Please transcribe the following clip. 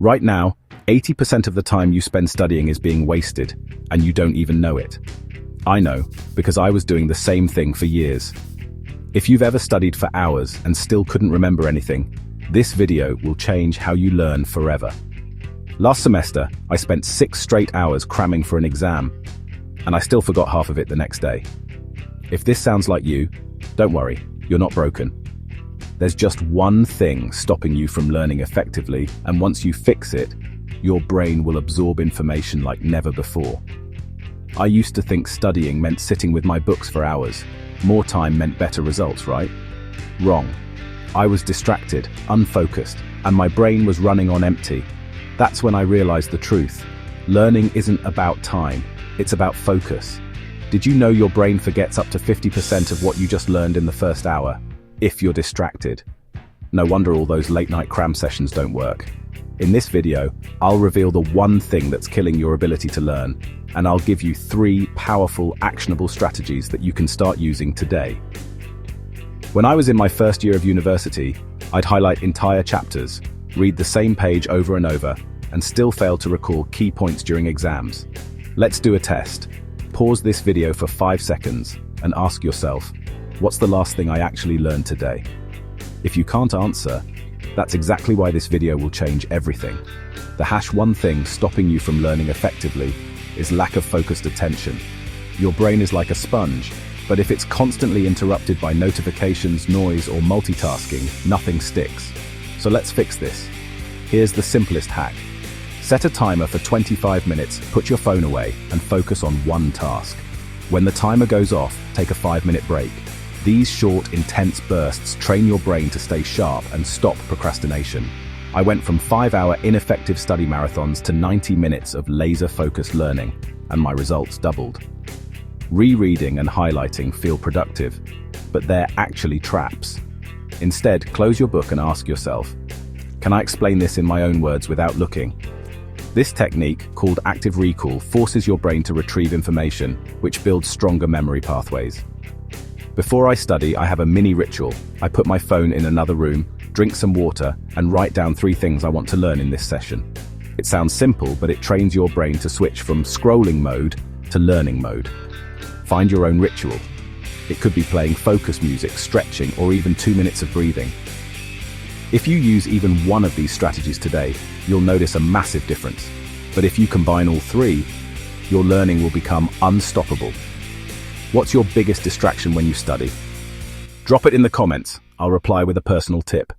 Right now, 80% of the time you spend studying is being wasted, and you don't even know it. I know, because I was doing the same thing for years. If you've ever studied for hours and still couldn't remember anything, this video will change how you learn forever. Last semester, I spent 6 straight hours cramming for an exam, and I still forgot half of it the next day. If this sounds like you, don't worry, you're not broken. There's just one thing stopping you from learning effectively, and once you fix it, your brain will absorb information like never before. I used to think studying meant sitting with my books for hours. More time meant better results, right? Wrong. I was distracted, unfocused, and my brain was running on empty. That's when I realized the truth. Learning isn't about time, it's about focus. Did you know your brain forgets up to 50% of what you just learned in the first hour, if you're distracted? No wonder all those late-night cram sessions don't work. In this video, I'll reveal the one thing that's killing your ability to learn, and I'll give you 3 powerful, actionable strategies that you can start using today. When I was in my first year of university, I'd highlight entire chapters, read the same page over and over, and still fail to recall key points during exams. Let's do a test. Pause this video for 5 seconds and ask yourself, what's the last thing I actually learned today? If you can't answer, that's exactly why this video will change everything. The #1 thing stopping you from learning effectively is lack of focused attention. Your brain is like a sponge, but if it's constantly interrupted by notifications, noise, or multitasking, nothing sticks. So let's fix this. Here's the simplest hack. Set a timer for 25 minutes, put your phone away, and focus on one task. When the timer goes off, take a 5-minute break. These short, intense bursts train your brain to stay sharp and stop procrastination. I went from 5-hour ineffective study marathons to 90 minutes of laser-focused learning, and my results doubled. Rereading and highlighting feel productive, but they're actually traps. Instead, close your book and ask yourself, can I explain this in my own words without looking? This technique, called active recall, forces your brain to retrieve information, which builds stronger memory pathways. Before I study, I have a mini ritual. I put my phone in another room, drink some water, and write down 3 things I want to learn in this session. It sounds simple, but it trains your brain to switch from scrolling mode to learning mode. Find your own ritual. It could be playing focus music, stretching, or even 2 minutes of breathing. If you use even one of these strategies today, you'll notice a massive difference. But if you combine all 3, your learning will become unstoppable. What's your biggest distraction when you study? Drop it in the comments. I'll reply with a personal tip.